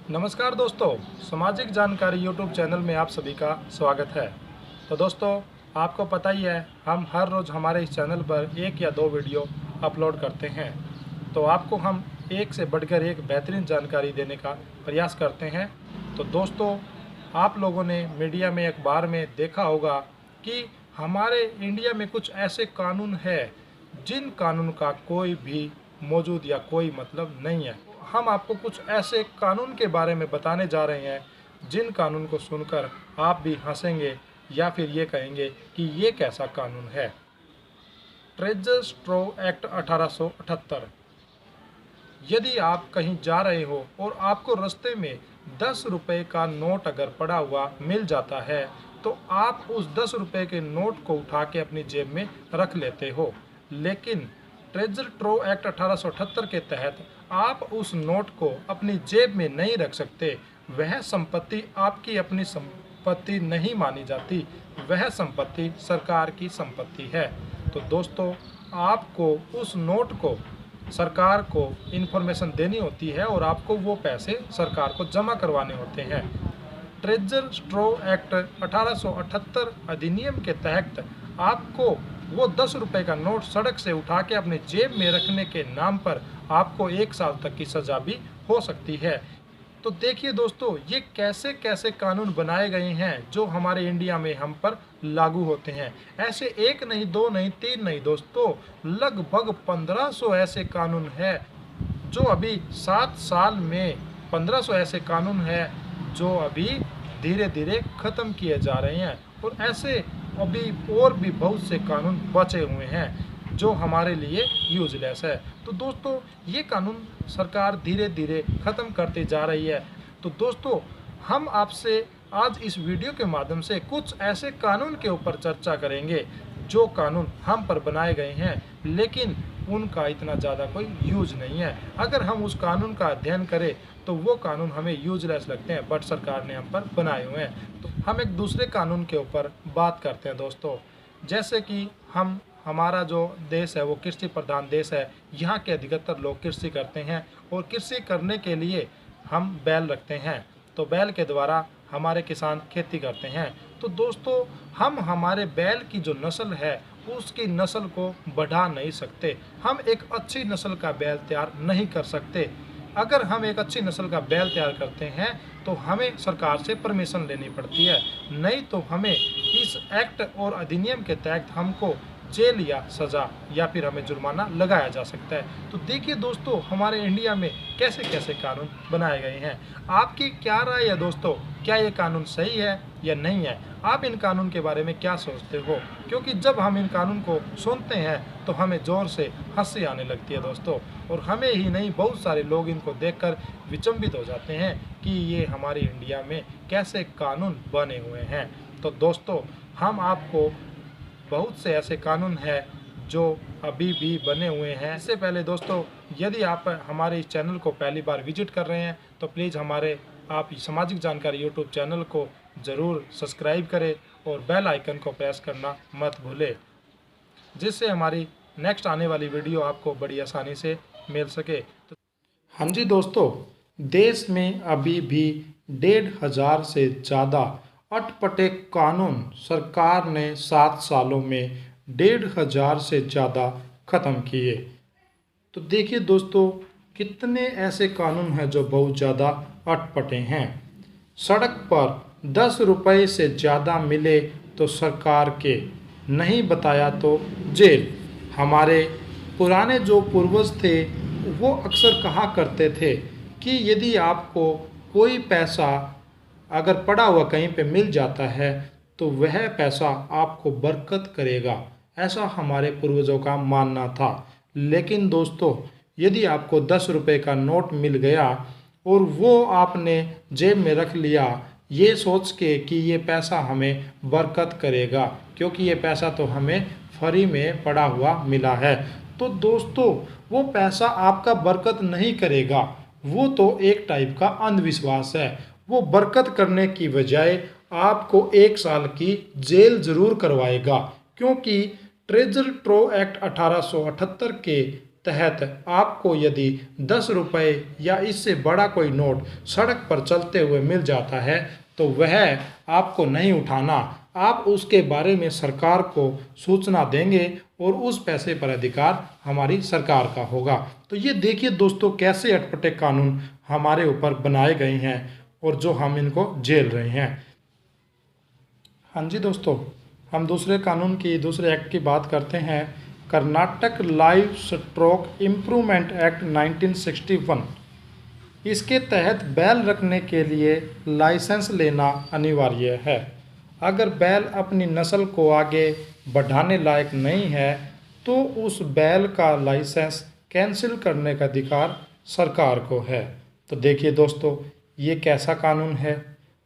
नमस्कार दोस्तों, सामाजिक जानकारी यूट्यूब चैनल में आप सभी का स्वागत है। तो दोस्तों, आपको पता ही है हम हर रोज़ हमारे इस चैनल पर एक या दो वीडियो अपलोड करते हैं। तो आपको हम एक से बढ़कर एक बेहतरीन जानकारी देने का प्रयास करते हैं। तो दोस्तों, आप लोगों ने मीडिया में अखबार में देखा होगा कि हमारे इंडिया में कुछ ऐसे कानून है जिन कानून का कोई भी मौजूद या कोई मतलब नहीं है। हम आपको कुछ ऐसे कानून के बारे में बताने जा रहे हैं जिन कानून को सुनकर आप भी हंसेंगे या फिर ये कहेंगे कि ये कैसा कानून है। Treasure स्ट्रो act 1878। यदि आप कहीं जा रहे हो और आपको रास्ते में 10 रुपये का नोट अगर पड़ा हुआ मिल जाता है तो आप उस 10 रुपये के नोट को उठा के अपनी जेब में रख लेते हो। लेकिन ट्रेजर ट्रो एक्ट 1878 के तहत आप उस नोट को अपनी जेब में नहीं रख सकते। वह संपत्ति आपकी अपनी संपत्ति नहीं मानी जाती, वह संपत्ति सरकार की संपत्ति है। तो दोस्तों, आपको उस नोट को सरकार को इन्फॉर्मेशन देनी होती है और आपको वो पैसे सरकार को जमा करवाने होते हैं। ट्रेजर स्ट्रो एक्ट 1878 अधिनियम के तहत आपको वो 10 रुपये का नोट सड़क से उठा के अपने जेब में रखने के नाम पर आपको 1 साल तक की सज़ा भी हो सकती है। तो देखिए दोस्तों, ये कैसे कैसे कानून बनाए गए हैं जो हमारे इंडिया में हम पर लागू होते हैं। ऐसे एक नहीं, दो नहीं, तीन नहीं दोस्तों, लगभग 1500 ऐसे कानून हैं जो अभी 7 साल में 1500 ऐसे कानून हैं जो अभी धीरे धीरे ख़त्म किए जा रहे हैं। और ऐसे अभी और भी बहुत से कानून बचे हुए हैं जो हमारे लिए यूजलेस है। तो दोस्तों, ये कानून सरकार धीरे धीरे ख़त्म करती जा रही है। तो दोस्तों, हम आपसे आज इस वीडियो के माध्यम से कुछ ऐसे कानून के ऊपर चर्चा करेंगे जो कानून हम पर बनाए गए हैं लेकिन उनका इतना ज़्यादा कोई यूज नहीं है। अगर हम उस कानून का अध्ययन करें तो वो कानून हमें यूजलेस लगते हैं, बट सरकार ने हम पर बनाए हुए हैं। तो हम एक दूसरे कानून के ऊपर बात करते हैं दोस्तों। जैसे कि हमारा जो देश है वो कृषि प्रधान देश है। यहाँ के अधिकतर लोग कृषि करते हैं और कृषि करने के लिए हम बैल रखते हैं। तो बैल के द्वारा हमारे किसान खेती करते हैं। तो दोस्तों, हम हमारे बैल की जो नस्ल है उसकी नस्ल को बढ़ा नहीं सकते। हम एक अच्छी नस्ल का बैल तैयार नहीं कर सकते। अगर हम एक अच्छी नस्ल का बैल तैयार करते हैं तो हमें सरकार से परमिशन लेनी पड़ती है, नहीं तो हमें इस एक्ट और अधिनियम के तहत हमको जेल या सज़ा या फिर हमें जुर्माना लगाया जा सकता है। तो देखिए दोस्तों, हमारे इंडिया में कैसे कैसे कानून बनाए गए हैं। आपकी क्या राय है दोस्तों, क्या ये कानून सही है या नहीं है? आप इन कानून के बारे में क्या सोचते हो? क्योंकि जब हम इन कानून को सुनते हैं तो हमें ज़ोर से हंसी आने लगती है दोस्तों, और हमें ही नहीं बहुत सारे लोग इनको देखकर विचंबित हो जाते हैं कि ये हमारी इंडिया में कैसे कानून बने हुए हैं। तो दोस्तों, हम आपको बहुत से ऐसे कानून हैं जो अभी भी बने हुए हैं। इससे पहले दोस्तों, यदि आप हमारे इस चैनल को पहली बार विजिट कर रहे हैं तो प्लीज़ आप सामाजिक जानकारी यूट्यूब चैनल को ज़रूर सब्सक्राइब करें और बेल आइकन को प्रेस करना मत भूलें, जिससे हमारी नेक्स्ट आने वाली वीडियो आपको बड़ी आसानी से मिल सके। तो हाँ जी दोस्तों, देश में अभी भी 1500 से ज़्यादा अटपटे कानून सरकार ने 7 सालों में 1500 से ज़्यादा ख़त्म किए। तो देखिए दोस्तों, कितने ऐसे कानून हैं जो बहुत ज़्यादा अटपटे हैं। सड़क पर 10 रुपये से ज़्यादा मिले तो सरकार के, नहीं बताया तो जेल। हमारे पुराने जो पूर्वज थे वो अक्सर कहा करते थे कि यदि आपको कोई पैसा अगर पड़ा हुआ कहीं पे मिल जाता है तो वह पैसा आपको बरकत करेगा, ऐसा हमारे पूर्वजों का मानना था। लेकिन दोस्तों, यदि आपको 10 रुपये का नोट मिल गया और वो आपने जेब में रख लिया ये सोच के कि ये पैसा हमें बरकत करेगा क्योंकि ये पैसा तो हमें फ्री में पड़ा हुआ मिला है, तो दोस्तों वो पैसा आपका बरकत नहीं करेगा। वो तो एक टाइप का अंधविश्वास है। वो बरकत करने की बजाय आपको 1 साल की जेल ज़रूर करवाएगा, क्योंकि ट्रेजर ट्रो एक्ट 1878 के तहत आपको यदि 10 रुपये या इससे बड़ा कोई नोट सड़क पर चलते हुए मिल जाता है तो वह आपको नहीं उठाना, आप उसके बारे में सरकार को सूचना देंगे और उस पैसे पर अधिकार हमारी सरकार का होगा। तो ये देखिए दोस्तों कैसे अटपटे कानून हमारे ऊपर बनाए गए हैं और जो हम इनको झेल रहे हैं। हाँ जी दोस्तों, हम दूसरे कानून की, दूसरे एक्ट की बात करते हैं। Karnataka live stock improvement act 1961। इसके तहत बैल रखने के लिए लाइसेंस लेना अनिवार्य है। अगर बैल अपनी नस्ल को आगे बढ़ाने लायक नहीं है तो उस बैल का लाइसेंस कैंसिल करने का अधिकार सरकार को है। तो देखिए दोस्तों, ये कैसा कानून है,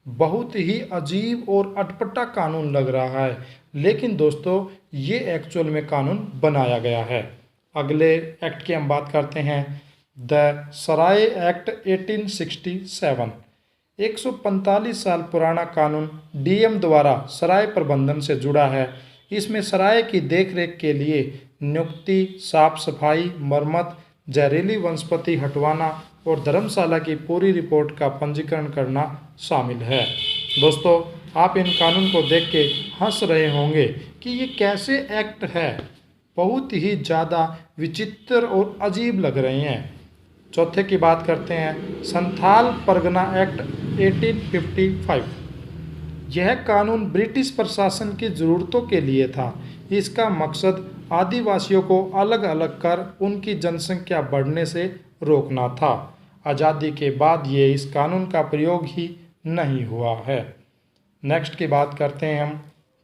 बहुत ही अजीब और अटपटा कानून लग रहा है, लेकिन दोस्तों ये एक्चुअल में कानून बनाया गया है। अगले एक्ट की हम बात करते हैं, द सराय एक्ट 1867। 145 साल पुराना कानून डीएम द्वारा सराय प्रबंधन से जुड़ा है। इसमें सराय की देखरेख के लिए नियुक्ति, साफ सफाई, मरम्मत, जहरीली वनस्पति हटवाना और धर्मशाला की पूरी रिपोर्ट का पंजीकरण करना शामिल है। दोस्तों, आप इन कानून को देख के हंस रहे होंगे कि ये कैसे एक्ट है, बहुत ही ज़्यादा विचित्र और अजीब लग रहे हैं। चौथे की बात करते हैं, संथाल परगना एक्ट 1855। यह कानून ब्रिटिश प्रशासन की ज़रूरतों के लिए था। इसका मकसद आदिवासियों को अलग अलग कर उनकी जनसंख्या बढ़ने से रोकना था। आज़ादी के बाद ये इस कानून का प्रयोग ही नहीं हुआ है। नेक्स्ट की बात करते हैं हम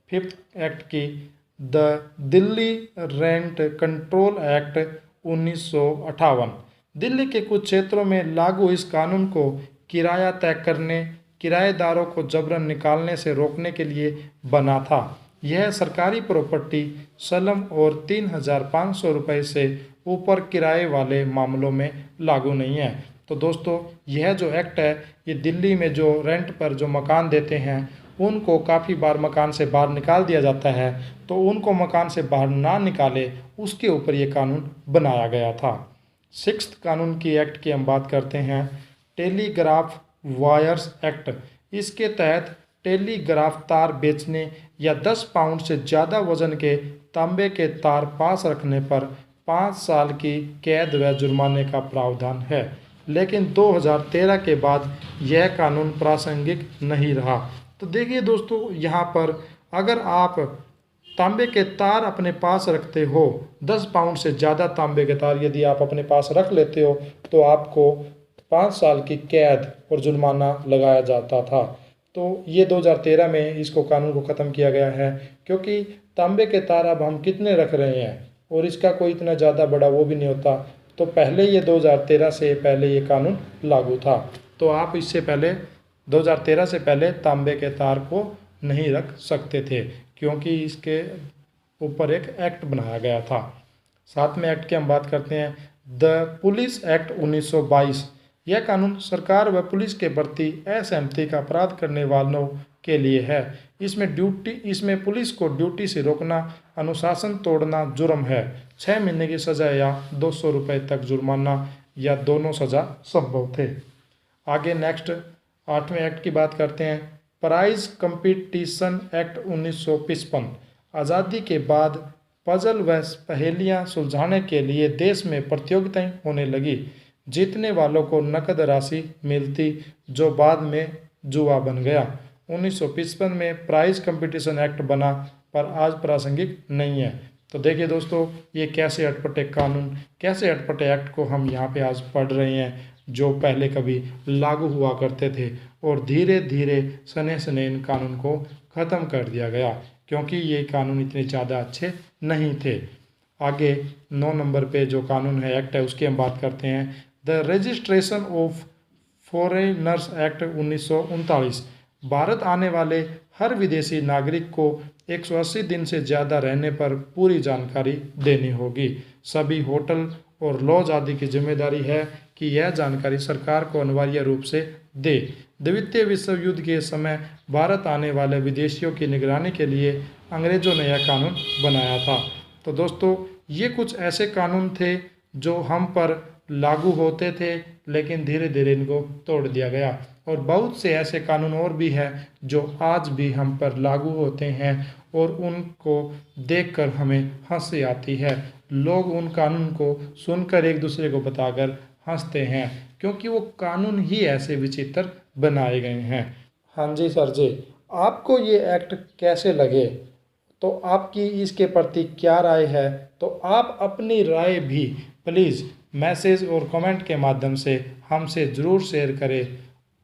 फिफ्थ एक्ट की, the Delhi rent control act 1958। Delhi के कुछ क्षेत्रों में लागू इस कानून को किराया तय करने, किराएदारों को जबरन निकालने से रोकने के लिए बना था। यह सरकारी प्रॉपर्टी सलम और 3,500 रुपये से ऊपर किराए वाले मामलों में लागू नहीं है। तो दोस्तों, यह जो एक्ट है ये दिल्ली में जो रेंट पर जो मकान देते हैं उनको काफ़ी बार मकान से बाहर निकाल दिया जाता है, तो उनको मकान से बाहर ना निकाले उसके ऊपर ये कानून बनाया गया था। सिक्स्थ कानून की एक्ट की हम बात करते हैं, टेलीग्राफ वायर्स एक्ट। इसके तहत टेलीग्राफ तार बेचने या 10 पाउंड से ज़्यादा वजन के तांबे के तार पास रखने पर 5 साल की कैद व जुर्माने का प्रावधान है। लेकिन 2013 के बाद यह कानून प्रासंगिक नहीं रहा। तो देखिए दोस्तों, यहाँ पर अगर आप तांबे के तार अपने पास रखते हो, 10 पाउंड से ज़्यादा तांबे के तार यदि आप अपने पास रख लेते हो तो आपको 5 साल की कैद और जुर्माना लगाया जाता था। तो ये 2013 में इसको कानून को ख़त्म किया गया है, क्योंकि तांबे के तार अब हम कितने रख रहे हैं और इसका कोई इतना ज़्यादा बड़ा वो भी नहीं होता। तो पहले ये 2013 से पहले ये कानून लागू था, तो आप इससे पहले 2013 से पहले तांबे के तार को नहीं रख सकते थे, क्योंकि इसके ऊपर एक एक्ट बनाया गया था। सातवें एक्ट की हम बात करते हैं, द पुलिस एक्ट 1922। यह कानून सरकार व पुलिस के प्रति असहमति का अपराध करने वालों के लिए है। इसमें पुलिस को ड्यूटी से रोकना, अनुशासन तोड़ना जुर्म है। 6 महीने की सज़ा या 200 रुपये तक जुर्माना या दोनों सज़ा संभव थे। आगे नेक्स्ट 8वें एक्ट की बात करते हैं, प्राइज कंपटीशन एक्ट 1955। आज़ादी के बाद पजल व पहेलियाँ सुलझाने के लिए देश में प्रतियोगिताएं होने लगी। जीतने वालों को नकद राशि मिलती, जो बाद में जुआ बन गया। 1955 में प्राइज कंपटीशन एक्ट बना पर आज प्रासंगिक नहीं है। तो देखिए दोस्तों, ये कैसे अटपटे कानून, कैसे अटपटे एक्ट को हम यहाँ पे आज पढ़ रहे हैं, जो पहले कभी लागू हुआ करते थे और धीरे धीरे सने सने इन कानून को ख़त्म कर दिया गया, क्योंकि ये कानून इतने ज़्यादा अच्छे नहीं थे। आगे 9 नंबर पे जो कानून है, एक्ट है, उसकी हम बात करते हैं, the registration of foreigners act 1939। Bharat आने वाले हर विदेशी नागरिक को 180 दिन से ज़्यादा रहने पर पूरी जानकारी देनी होगी। सभी होटल और लॉज आदि की जिम्मेदारी है कि यह जानकारी सरकार को अनिवार्य रूप से दे। द्वितीय विश्व युद्ध के समय भारत आने वाले विदेशियों की निगरानी के लिए अंग्रेज़ों ने यह कानून बनाया था। तो दोस्तों, ये कुछ ऐसे कानून थे जो हम पर लागू होते थे, लेकिन धीरे धीरे इनको तोड़ दिया गया। और बहुत से ऐसे कानून और भी हैं जो आज भी हम पर लागू होते हैं और उनको देखकर हमें हंसी आती है। लोग उन कानून को सुनकर एक दूसरे को बताकर हंसते हैं, क्योंकि वो कानून ही ऐसे विचित्र बनाए गए हैं। हाँ जी सर जी, आपको ये एक्ट कैसे लगे, तो आपकी इसके प्रति क्या राय है, तो आप अपनी राय भी प्लीज़ मैसेज और कमेंट के माध्यम से हमसे ज़रूर शेयर करें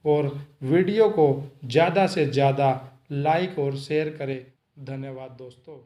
और वीडियो को ज़्यादा से ज़्यादा लाइक और शेयर करें। धन्यवाद दोस्तों।